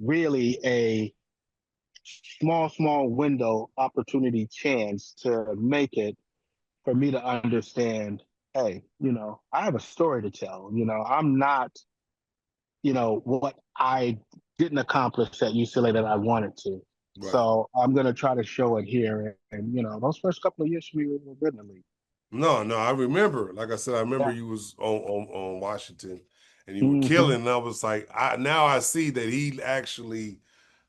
really a small window opportunity chance to make it for me to understand, hey, I have a story to tell. I'm not, what I didn't accomplish at UCLA that I wanted to. Right. So I'm going to try to show it here. And, those first couple of years for me were good in the league. No, no, I remember. Like I said, I remember Yeah. you was on Washington and you were Hmm. killing. And I was like, now I see that he actually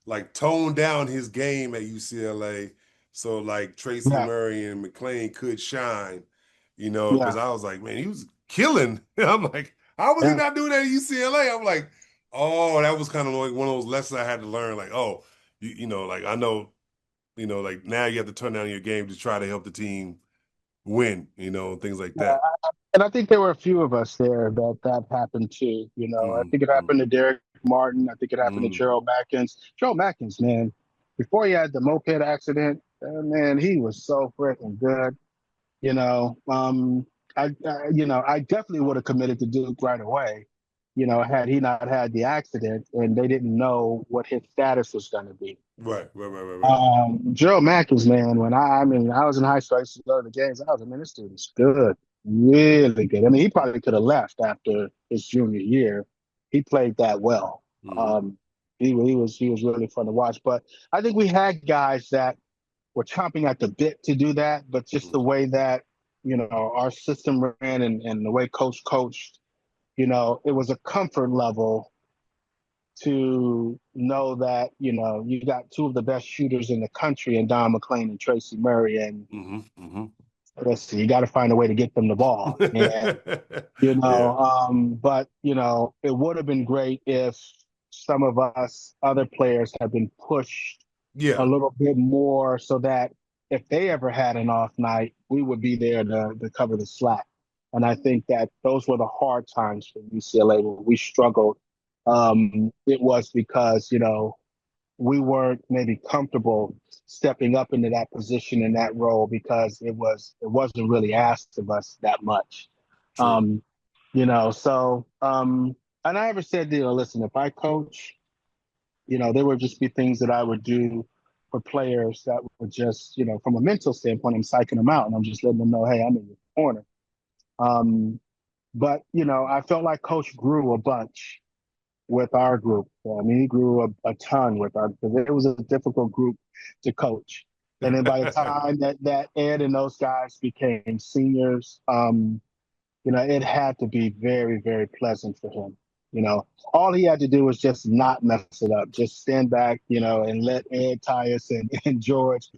like toned down his game at UCLA. So like Tracy Yeah. Murray and McClain could shine, because Yeah. I was like, man, he was killing. I'm like, how was he Yeah. not doing that at UCLA? I'm like, oh, that was kind of like one of those lessons I had to learn. Like, oh, like I know, like now you have to turn down your game to try to help the team win, things like Yeah. that. And I think there were a few of us there that happened too. I Mm, think it mm, happened to Derek Martin. I think it happened to mm. Gerald Mackins. Gerald Mackins, man, before he had the moped accident, man, he was so freaking good. You know, um, I definitely would have committed to Duke right away. Had he not had the accident and they didn't know what his status was going to be. Right, right, right, right, right. Gerald Mackins, man, when I was in high school, I used to go to the games. I was like, man, this dude is good, really good. I mean, he probably could have left after his junior year. He played that well. Mm, Um, he was really fun to watch. But I think we had guys that were chomping at the bit to do that, but just mm. the way that our system ran and the way coach coached, it was a comfort level to know that you got two of the best shooters in the country in Don McClain and Tracy Murray, and Hmm. Hmm. listen, you got to find a way to get them the ball. And Yeah, but it would have been great if some of us other players had been pushed a yeah, little bit more so that if they ever had an off night, we would be there to cover the slack. And I think that those were the hard times for UCLA when we struggled. It was because, we weren't maybe comfortable stepping up into that position in that role because it wasn't really asked of us that much. true. Um, and I ever said, listen, if I coach, there would just be things that I would do for players that were just, from a mental standpoint, I'm psyching them out and I'm just letting them know, hey, I'm in your corner. Um, but I felt like Coach grew a bunch with our group. I mean, he grew a ton with our because it was a difficult group to coach. And then by the time that Ed and those guys became seniors, it had to be very, very pleasant for him. All he had to do was just not mess it up, just stand back, and let Ed, Tyus, and George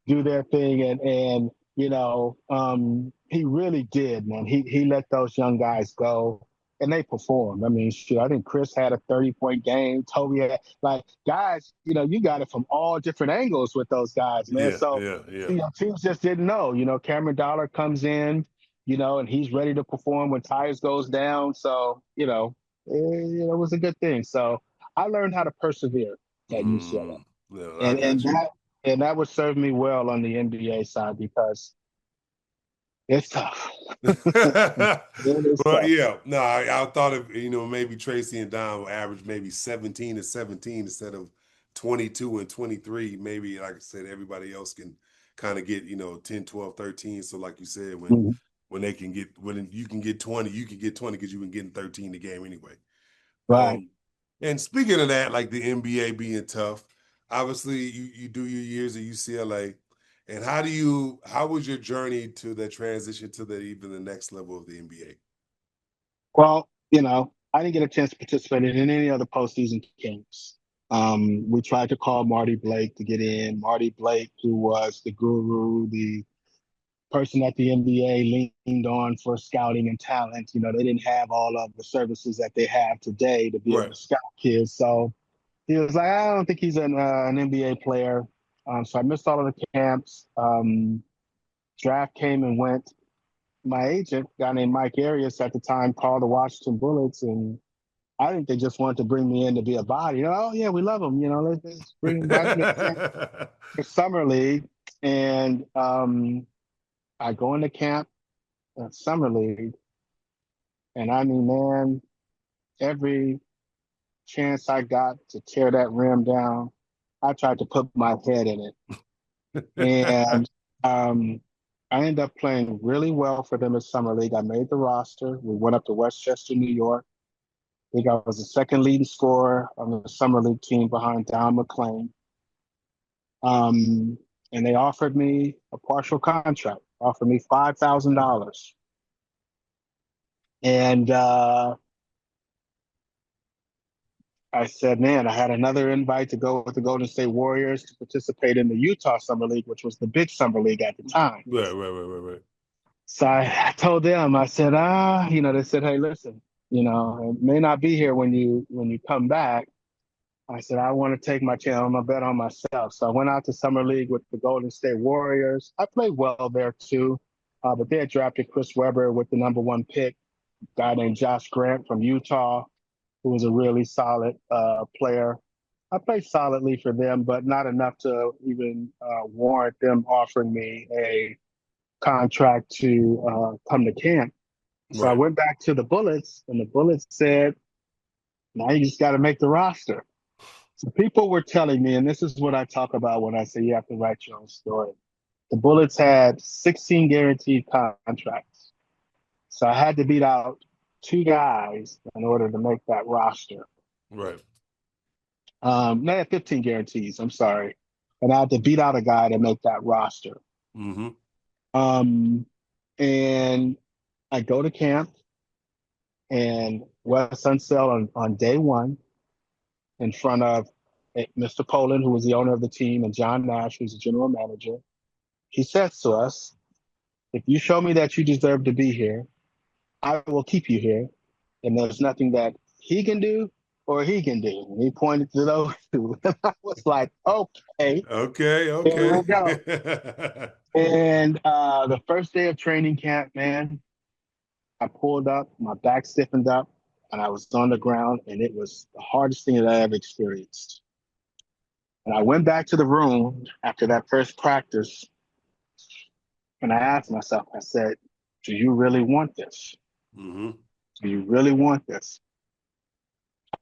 do their thing. And he really did, man. He let those young guys go. And they performed. I mean, shoot, I think Chris had a 30-point game. Toby had, like, guys, you got it from all different angles with those guys, man. Yeah, So, yeah, yeah. teams just didn't know. Cameron Dollar comes in, and he's ready to perform when tires goes down. So, it was a good thing. So I learned how to persevere at UCLA, Yeah, I and got you. that would serve me well on the NBA side because it's tough. It is Well, tough. yeah, no, I thought of, maybe Tracy and Don will average maybe 17 to 17 instead of 22 and 23. Maybe, like I said, everybody else can kind of get, 10, 12, 13. So like you said, Mhm. when you can get 20, you can get 20 because you've been getting 13 a game anyway. Right. Um, and speaking of that, like the NBA being tough, obviously you do your years at UCLA. And how was your journey to the transition to the even the next level of the NBA? Well, I didn't get a chance to participate in any other postseason games. We tried to call Marty Blake to get in. Marty Blake, who was the guru, the person that the NBA leaned on for scouting and talent. They didn't have all of the services that they have today to be able Right. to scout kids. So he was like, I don't think he's an NBA player. So I missed all of the camps. Draft came and went. My agent, a guy named Mike Arias at the time, called the Washington Bullets, and I think they just wanted to bring me in to be a body. Oh yeah, we love him. Let's bring him back in for summer league. And I go into camp at summer league, and I mean, man, every chance I got to tear that rim down, I tried to put my head in it. And I ended up playing really well for them in summer league. I made the roster. We went up to Westchester, New York. I think I was the second leading scorer on the summer league team behind Don McClain. And they offered me a partial contract, offered me $5,000. And I said, man, I had another invite to go with the Golden State Warriors to participate in the Utah Summer League, which was the big summer league at the time. Right. So I told them, I said, they said, hey, listen, it may not be here when you come back. I said, I want to take my chance. I'm going to bet on myself. So I went out to Summer League with the Golden State Warriors. I played well there too, but they had drafted Chris Webber with the number one pick, a guy named Josh Grant from Utah, who was a really solid player. I played solidly for them, but not enough to even warrant them offering me a contract to come to camp. So I Right. went back to the Bullets, and the Bullets said, now you just got to make the roster. So people were telling me, and this is what I talk about when I say you have to write your own story. The Bullets had 16 guaranteed contracts. So I had to beat out two guys in order to make that roster. Right. They had 15 guarantees, I'm sorry. And I had to beat out a guy to make that roster. Mm-hmm. And I go to camp, and Wes Unseld on day one, in front of Mr. Poland, who was the owner of the team, and John Nash, who's the general manager. He says to us, if you show me that you deserve to be here, I will keep you here. And there's nothing that he can do or he can do. And he pointed to those two. And I was like, okay, here we go. Okay. And the first day of training camp, man, I pulled up, my back stiffened up, and I was on the ground, and it was the hardest thing that I ever experienced. And I went back to the room after that first practice, and I asked myself, I said, do you really want this? Mm-hmm. Do you really want this?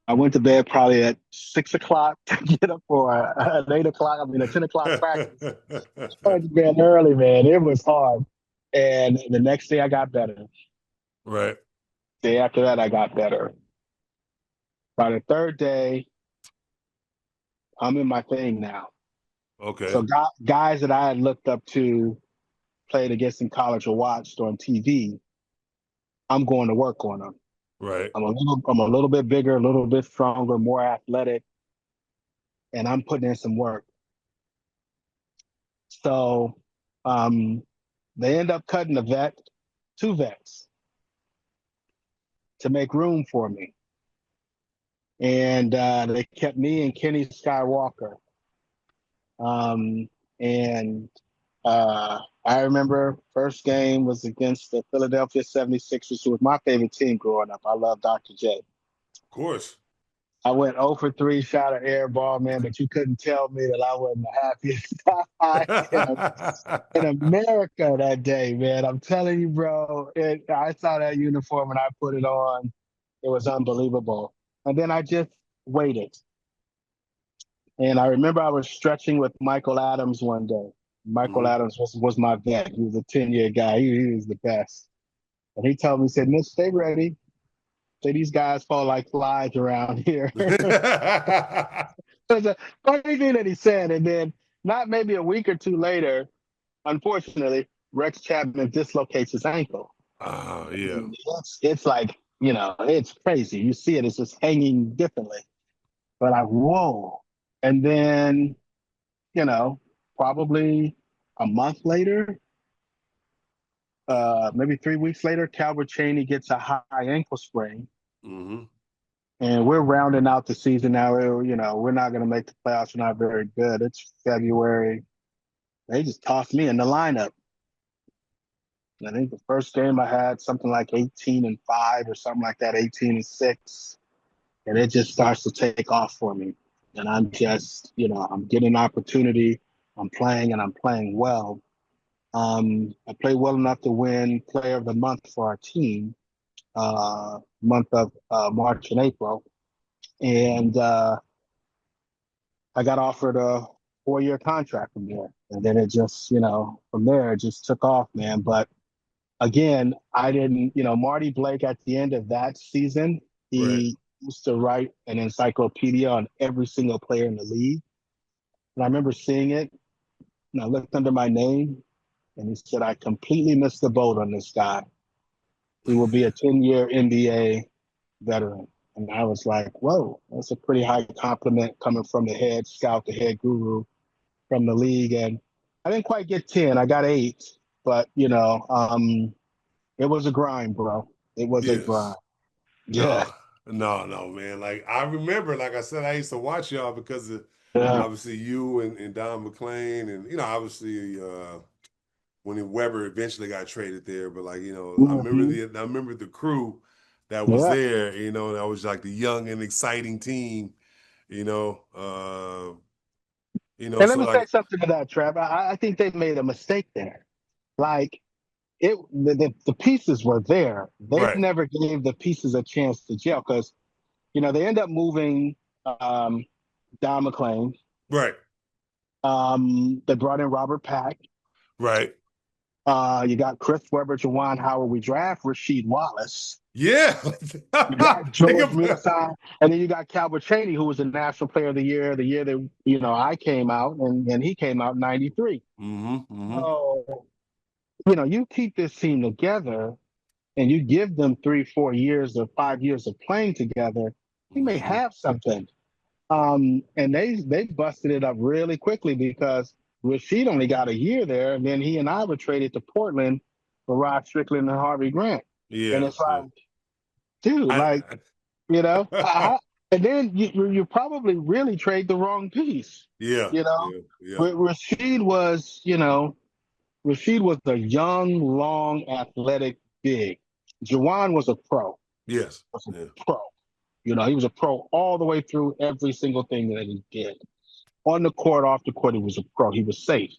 I went to bed probably at 6 o'clock to get up for an 8 o'clock, a 10 o'clock practice. I went to bed early, man. It was hard. And the next day I got better. Right. Day after that, I got better. By the third day, I'm in my thing now. Okay. So guys that I had looked up to, played against in college or watched on TV, I'm going to work on them. Right. I'm a little bit bigger, a little bit stronger, more athletic, and I'm putting in some work. So they end up cutting two vets to make room for me. And they kept me and Kenny Skywalker. And I remember first game was against the Philadelphia 76ers, who was my favorite team growing up. I love Dr. J. Of course. I went 0 for 3, shot an air ball, man, but you couldn't tell me that I wasn't the happiest guy in America that day, man. I'm telling you, bro, I saw that uniform and I put it on. It was unbelievable. And then I just waited. And I remember I was stretching with Michael Adams one day. Michael Mm-hmm. Adams was my vet. He was a 10-year guy. He was the best. And he told me, he said, Mitch, stay ready. Say these guys fall like flies around here. It was a funny thing that he said. And then not maybe a week or two later, unfortunately, Rex Chapman dislocates his ankle. Yeah. It's like, it's crazy. You see it, it's just hanging differently. But like, whoa. And then, probably a month later, maybe 3 weeks later, Calvert Chaney gets a high ankle sprain. Mm-hmm. And we're rounding out the season now. We're not going to make the playoffs. We're not very good. It's February. They just tossed me in the lineup. I think the first game I had something like 18-5 or something like that, 18-6. And it just starts to take off for me. And I'm just, I'm getting an opportunity. I'm playing and I'm playing well. I played well enough to win Player of the Month for our team, month of March and April. And I got offered a 4-year contract from there. And then it just, from there, it just took off, man. But again, I didn't, Marty Blake at the end of that season, Right. he used to write an encyclopedia on every single player in the league. And I remember seeing it, and I looked under my name, and he said, I completely missed the boat on this guy. He will be a 10-year NBA veteran. And I was like, whoa, that's a pretty high compliment coming from the head scout, the head guru from the league. And I didn't quite get 10. I got 8. But, it was a grind, bro. It was a grind. Yes. Yeah. No, man. Like I remember, like I said, I used to watch y'all because of Yeah. obviously you and Don McClain, and obviously when Weber eventually got traded there. But like Mm-hmm. I remember the crew that was Yeah. there. And that was like the young and exciting team. You know, uh, And let so me say like something to that, Trav. I think they made a mistake there. Like the pieces were there. They right, never gave the pieces a chance to gel because they end up moving um, Don McClain. right, They brought in Robert Pack. right. You got Chris Webber, Jawan Howard. We draft Rasheed Wallace. Yeah. You got Think George about. Mensah, and then you got Calvert Cheney, who was the National Player of the Year the year that I came out, and he came out in '93. Mm-hmm. Mm-hmm. So you keep this team together, and you give them 3, 4 years or 5 years of playing together, you may Mm-hmm. have something. And they busted it up really quickly because Rasheed only got a year there, and then he and I were traded to Portland for Rod Strickland and Harvey Grant. And Yeah. it's like, dude, I, like, you know, I, and then you probably really trade the wrong piece. yeah. You know, Yeah. Yeah. Rashid was a young, long, athletic big. Jawan was a pro. Yes. Was Yeah. a pro. He was a pro all the way through every single thing that he did. On the court, off the court, he was a pro. He was safe.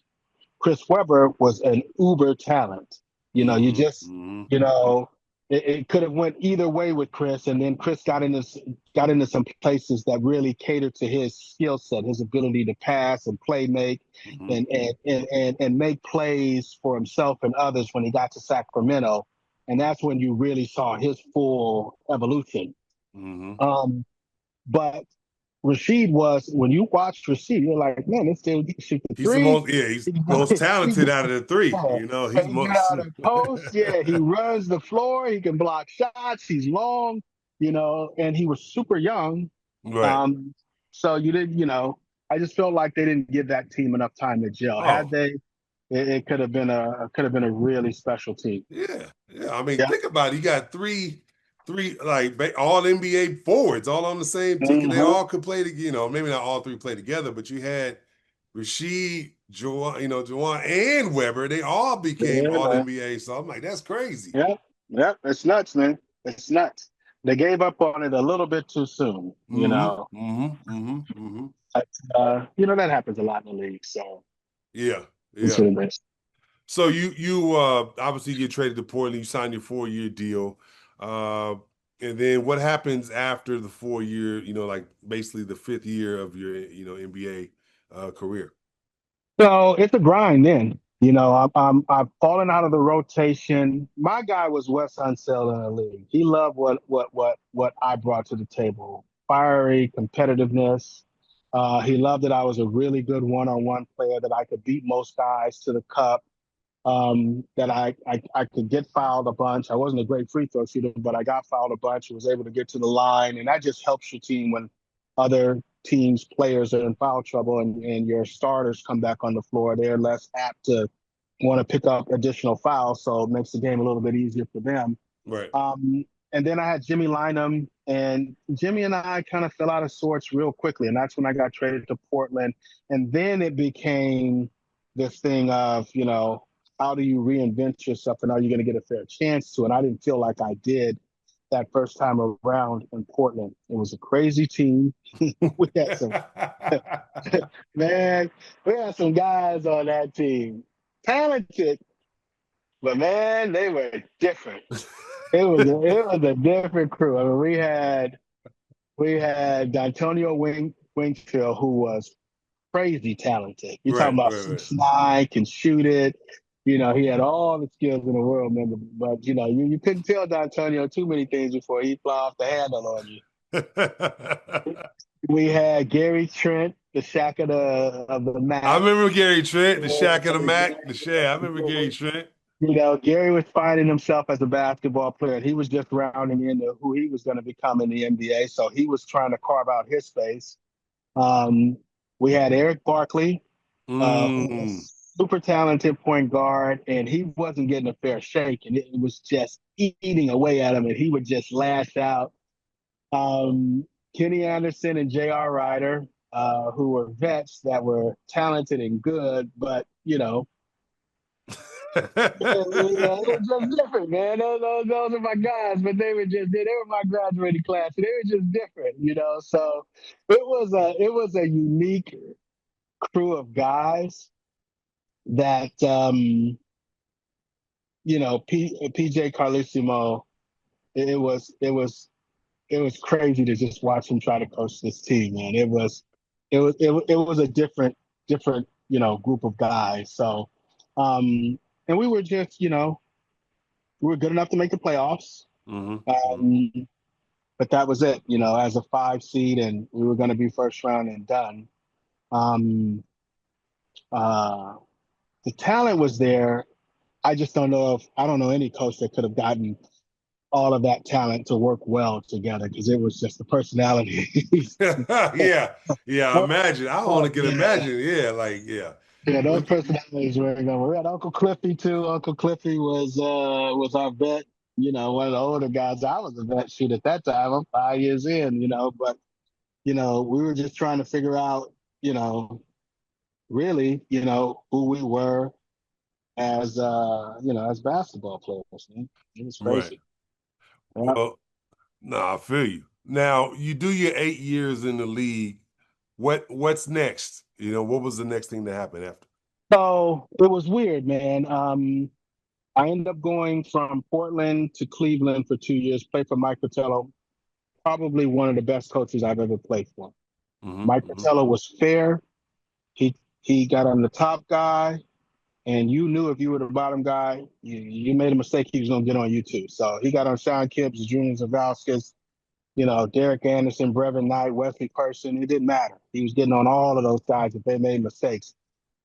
Chris Webber was an uber talent. You Mm-hmm. just, Mm-hmm. it could have went either way with Chris, and then Chris got into some places that really catered to his skill set, his ability to pass and play make, Mm-hmm. and make plays for himself and others when he got to Sacramento, and that's when you really saw his full evolution. Mm-hmm. Um, but Rasheed was when you watched Rasheed, you're like, man, this dude can shoot the He's the three. most, yeah, he's He can most he talented can, out of the three. yeah, He's he get most out of post. Yeah, he runs the floor. He can block shots. He's long. And he was super young. right. Um, so you didn't, I just felt like they didn't give that team enough time to gel. Had Oh, they, it could have been a really special team. yeah. Yeah. I mean, Yeah. think about it. You got three like all NBA forwards all on the same ticket. They Hmm. all could play together. Maybe not all three play together, but you had Rasheed, Juwan and Weber. They all became Yeah, all man. NBA. So I'm like, that's crazy. Yeah, yeah, it's nuts, man. It's nuts. They gave up on it a little bit too soon, Mm-hmm. Mm-hmm. Mm-hmm. Mm-hmm. But, that happens a lot in the league. So Yeah. it's Yeah. what it is. So you obviously get traded to Portland, you sign your 4-year deal. Uh and then what happens after the 4 year, like basically the fifth year of your NBA career? So it's a grind then. I've fallen out of the rotation. My guy was Wes Unseld in the league. He loved what I brought to the table. Fiery competitiveness. He loved that I was a really good one-on-one player, that I could beat most guys to the cup. That I could get fouled a bunch. I wasn't a great free throw shooter, but I got fouled a bunch. Was able to get to the line, and that just helps your team when other teams' players are in foul trouble, and your starters come back on the floor. They're less apt to want to pick up additional fouls, so it makes the game a little bit easier for them. Right. And then I had Jimmy Lynam, and Jimmy and I kind of fell out of sorts real quickly, and that's when I got traded to Portland. And then it became this thing of, how do you reinvent yourself, and are you going to get a fair chance to? And I didn't feel like I did that first time around in Portland. It was a crazy team. we had some man, we had some guys on that team, talented, but man, they were different. It was a different crew. I mean, we had We had Antonio Wingfield, who was crazy talented. You're talking Right, about right, right. 6'9", can shoot it. He had all the skills in the world, man. But you couldn't tell D'Antonio too many things before he fly off the handle on you. We had Gary Trent, the Shack of the I Mac. remember Gary Trent, the Shack of the Mac, the Shaq. I remember Gary Trent. Gary was finding himself as a basketball player. He was just rounding into who he was going to become in the NBA. So he was trying to carve out his space. Um, we had Eric Barkley, who Mm. was super talented point guard, and he wasn't getting a fair shake, and it was just eating away at him, and he would just lash out. Um, Kenny Anderson and J.R. Ryder, who were vets that were talented and good, but it was just different, man. Those are my guys, but they were my graduating class, and they were just different. So it was a unique crew of guys that PJ Carlissimo. It was crazy to just watch him try to coach this team, man. It was a different group of guys. So, and we were just we were good enough to make the playoffs. Hmm. Um, but that was it, as a 5 seed, and we were going to be first round and done. Um, uh, the talent was there. I don't know any coach that could have gotten all of that talent to work well together because it was just the personalities. Yeah, yeah. Imagine. I only can Yeah, imagine. Yeah, like yeah. yeah, those personalities were going. We had Uncle Cliffy too. Uncle Cliffy was our vet. One of the older guys. I was a vet shoot at that time. I'm 5 years in. But we were just trying to figure out, really, who we were as basketball players. Man. It was Right. crazy. Yeah. Well, no, I feel you. Now you do your 8 years in the league. What's next? What was the next thing to happen after? So it was weird, man. I ended up going from Portland to Cleveland for 2 years, played for Mike Fratello, probably one of the best coaches I've ever played for. Hmm. Mike Hmm. Fratello was fair. He got on the top guy, and you knew if you were the bottom guy, you made a mistake, he was going to get on you too. So he got on Sean Kibbs, Junior Zavalskis, Derek Anderson, Brevin Knight, Wesley Person. It didn't matter. He was getting on all of those guys if they made mistakes.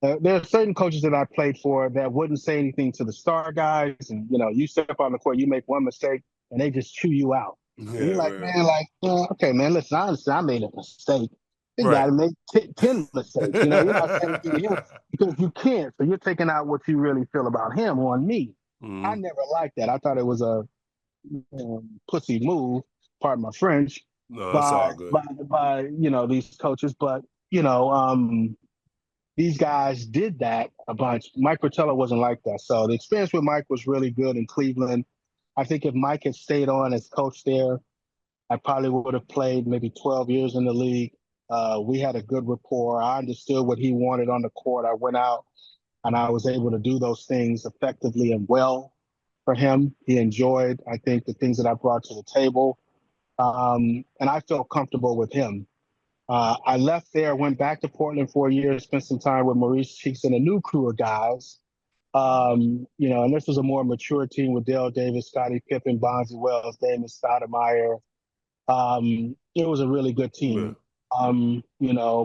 There are certain coaches that I played for that wouldn't say anything to the star guys, and you step on the court, you make one mistake, and they just chew you out. And Yeah, you're like, right, man, like, okay, man, listen, I understand, I made a mistake. This right. guy made 10 mistakes. You're not saying anything to him because you can't. So you're taking out what you really feel about him on me. I Hmm. never liked that. I thought it was a pussy move, pardon my French, No, that's by all good. by these coaches, but these guys did that a bunch. Mike Fratello wasn't like that. So the experience with Mike was really good in Cleveland. I think if Mike had stayed on as coach there, I probably would have played maybe 12 years in the league. We had a good rapport. I understood what he wanted on the court. I went out and I was able to do those things effectively and well for him. He enjoyed, I think, the things that I brought to the table. And I felt comfortable with him. I left there, went back to Portland for a year, spent some time with Maurice Cheeks and a new crew of guys. And this was a more mature team with Dale Davis, Scottie Pippen, Bonzi Wells, Damon Stoudemire. It was a really good Yeah, team.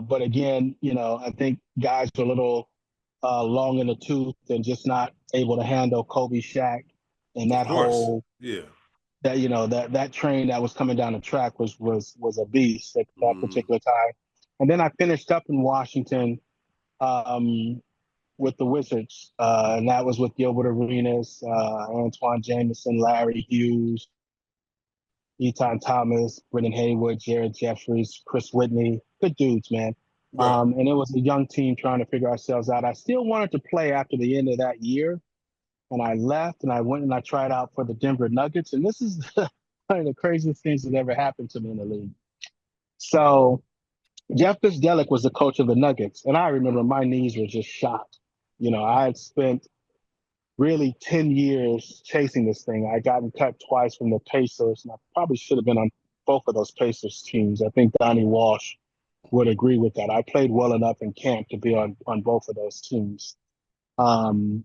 But again, I think guys were a little long in the tooth and just not able to handle Kobe, Shaq, and of that course. whole Yeah. that train that was coming down the track was a beast at that Hmm. particular time. And then I finished up in Washington um, with the Wizards, and that was with Gilbert Arenas, Antoine Jameson, Larry Hughes, Eton Thomas, Brendan Haywood, Jared Jeffries, Chris Whitney. Good dudes, man. Right. And it was a young team trying to figure ourselves out. I still wanted to play after the end of that year, and I left and I went and I tried out for the Denver Nuggets. And this is one of the craziest things that ever happened to me in the league. So Jeff Fisdelic was the coach of the Nuggets, and I remember my knees were just shot. I had spent really 10 years chasing this thing. I gotten cut twice from the Pacers, and I probably should have been on. both of those Pacers teams. I think Donnie Walsh would agree with that. I played well enough in camp to be on both of those teams. Um,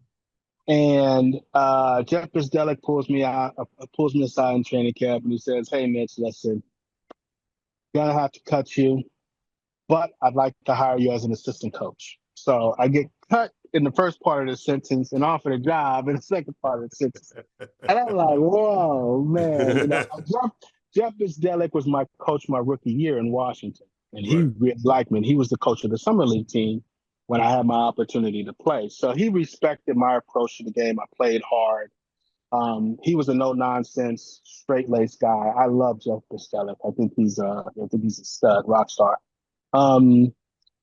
and Jeff Brzdelik pulls me aside in training camp, and he says, "Hey, Mitch, listen, gonna have to cut you, but I'd like to hire you as an assistant coach." So I get cut in the first part of the sentence and offered a job in the second part of the sentence. And I'm like, whoa, man. Jeff Bzdelic was my coach my rookie year in Washington. And he Right. really liked me. And he was the coach of the summer league team when I had my opportunity to play. So he respected my approach to the game. I played hard. He was a no nonsense, straight laced guy. I love Jeff Bzdelic. I think he's a stud, rock star. Um,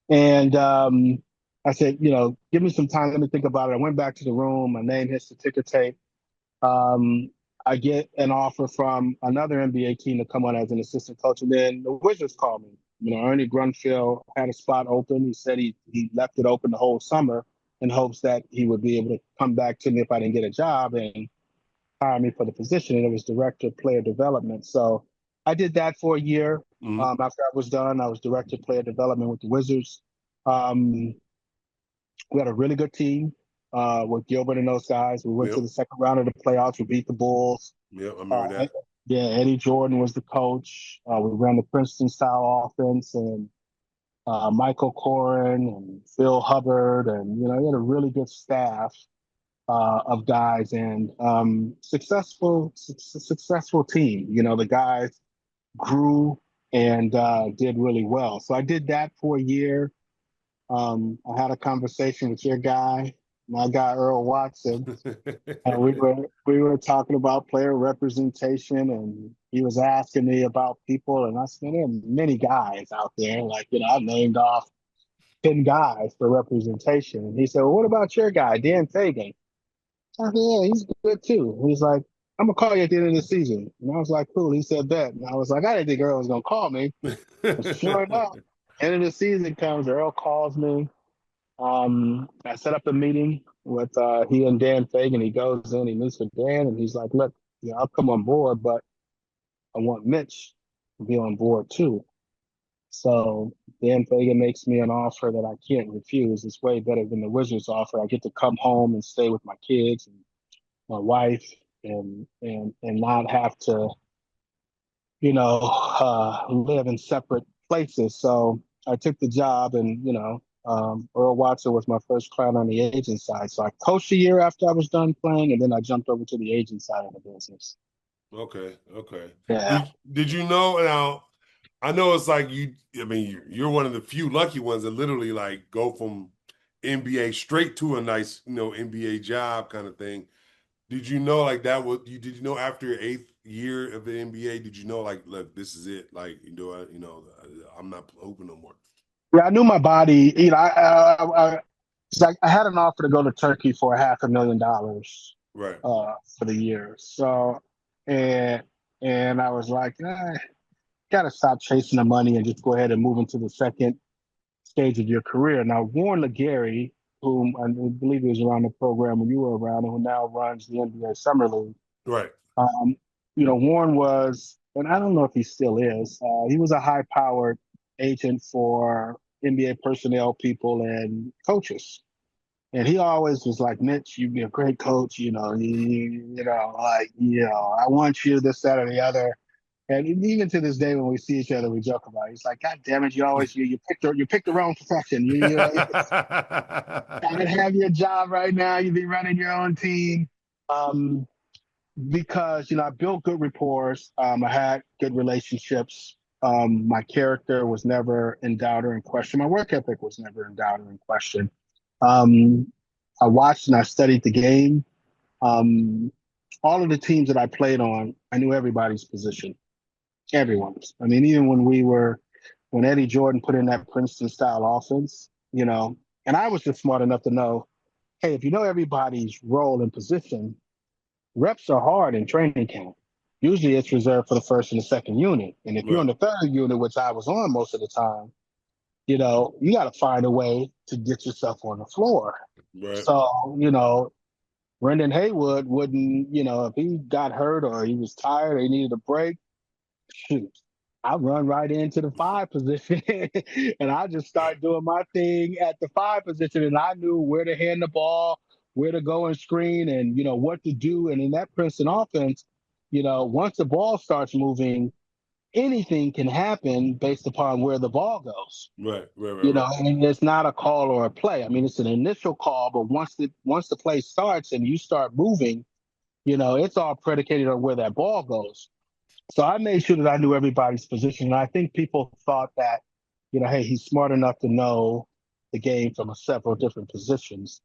and I said, give me some time. Let me think about it. I went back to the room. My name hits the ticker tape. Um, I get an offer from another NBA team to come on as an assistant coach. And then the Wizards called me. Ernie Grunfeld had a spot open. He said he left it open the whole summer in hopes that he would be able to come back to me if I didn't get a job and hire me for the position. And it was director of player development. So I did that for a year. Mm-hmm. After I was done, I was director of player development with the Wizards. Um, we had a really good team with Gilbert and those guys. We went to Yep. the second round of the playoffs. We beat the Bulls. Yep. I remember that. Yeah, Eddie Jordan was the coach. We ran the Princeton style offense, and Michael Corrin and Phil Hubbard, and he had a really good staff of guys and successful team. The guys grew and did really well. So I did that for a year. I had a conversation with your guy, my guy Earl Watson, and we were talking about player representation, and he was asking me about people, and I said there are many guys out there, like I named off 10 guys for representation, and he said, "Well, what about your guy, Dan Fagan?" I said, "Yeah, he's good too." He's like, "I'm gonna call you at the end of the season," and I was like, "Cool." He said that, and I was like, "I didn't think Earl was gonna call me," but sure enough, end of the season comes, Earl calls me. I set up a meeting with he and Dan Fagan. He goes in, he meets with Dan, and he's like, "Look, I'll come on board, but I want Mitch to be on board too." So Dan Fagan makes me an offer that I can't refuse. It's way better than the Wizards offer. I get to come home and stay with my kids and my wife, and not have to, live in separate places. So I took the job, and Earl Watson was my first client on the agent side. So I coached a year after I was done playing, and then I jumped over to the agent side of the business. Okay. Okay. Yeah. Did you know now? I know it's like you. I mean, you're one of the few lucky ones that literally like go from NBA straight to a nice, NBA job kind of thing. Did you know like that was you? Did you know after your eighth year of the NBA? Did you know like, look, this is it? Like, I'm not open no more. Yeah, I knew my body. It's like I had an offer to go to Turkey for $500,000 Right. for the year. So, and and I was like, gotta stop chasing the money and just go ahead and move into the second stage of your career. Now, Warren Legary, whom I believe he was around the program when you were around, and who now runs the NBA Summer League. Right. Um, Warren was, and I don't know if he still is. He was a high-powered agent for NBA personnel people and coaches. And he always was like, "Mitch, you'd be a great coach. I want you this, that, or the other." And even to this day, when we see each other, we joke about it. He's like, "God damn it, you picked the wrong profession. You gotta have your job right now. You be running your own team." Um, because I built good rapport. I had good relationships. My character was never in doubt or in question. My work ethic was never in doubt or in question. Um, I watched and I studied the game. Um, all of the teams that I played on, I knew everybody's position. Everyone's. I mean, even when Eddie Jordan put in that Princeton style offense, and I was just smart enough to know, hey, if you know everybody's role and position, reps are hard in training camp. Usually it's reserved for the first and the second unit. And if you're Right. on the third unit, which I was on most of the time, you got to find a way to get yourself on the floor. Right. So, Brendan Haywood wouldn't, if he got hurt or he was tired or he needed a break, shoot. I run right into the 5 position and I just start doing my thing at the 5 position. And I knew where to hand the ball, where to go and screen, and what to do. And in that Princeton offense, once the ball starts moving, anything can happen based upon where the ball goes. Right, right, right, right. And it's not a call or a play. I mean, it's an initial call, but once the play starts and you start moving, it's all predicated on where that ball goes. So I made sure that I knew everybody's position. And I think people thought that, hey, he's smart enough to know the game from several different positions,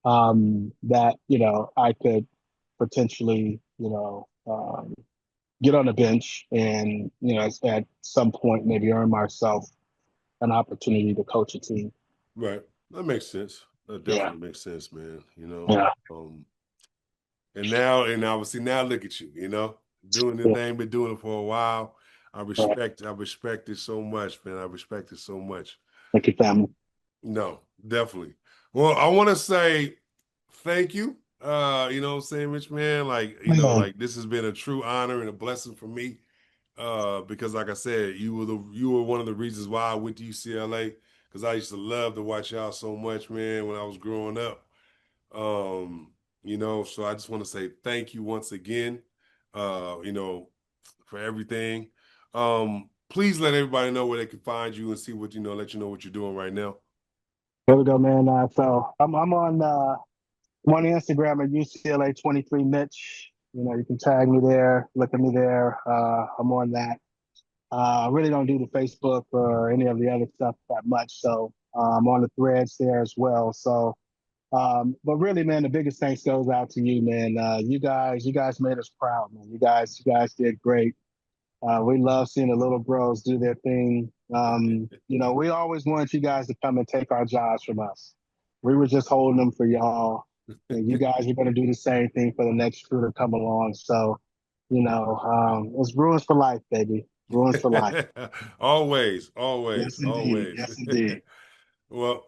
that, I could potentially, get on the bench and, at some point maybe earn myself an opportunity to coach a team. Right. That makes sense. That Yeah. definitely makes sense, man. Yeah. And obviously now look at you, doing the Yeah. thing, been doing it for a while. I Right. respect it so much, man. I respect it so much. Thank you, family. No, definitely. Well, I want to say thank you. You know what I'm saying, Rich, man? Like, Yeah. like this has been a true honor and a blessing for me. Because like I said, you were one of the reasons why I went to UCLA, because I used to love to watch y'all so much, man, when I was growing up. So I just want to say thank you once again, for everything. Please let everybody know where they can find you and see what, let you know what you're doing right now. Here we go, man. So I'm on Instagram at UCLA 23 Mitch. You can tag me there, look at me there. I'm on that. I really don't do the Facebook or any of the other stuff that much. So I'm on the threads there as well. So, but really, man, the biggest thanks goes out to you, man. You guys made us proud, man. You guys did great. We love seeing the little bros do their thing. We always wanted you guys to come and take our jobs from us. We were just holding them for y'all, and you guys are going to do the same thing for the next crew to come along. So, it's Bruins for life, baby. Bruins for life. Always, Yes, always, indeed. always. Yes, indeed. Well,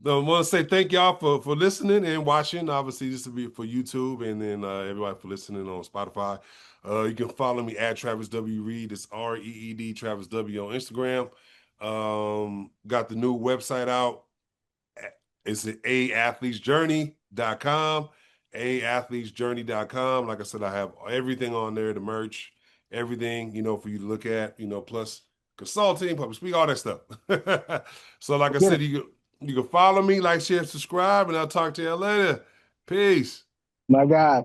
I want to say thank y'all for listening and watching. Obviously, this will be for YouTube, and then everybody for listening on Spotify. You can follow me at Travis W. Reed. It's REED Travis W on Instagram. Got the new website out. It's at aathletesjourney.com. aathletesjourney.com. Like I said, I have everything on there, the merch, everything, for you to look at, plus consulting, public speak, all that stuff. So like I Get said, it. you can follow me, like, share, subscribe, and I'll talk to you later. Peace. My God.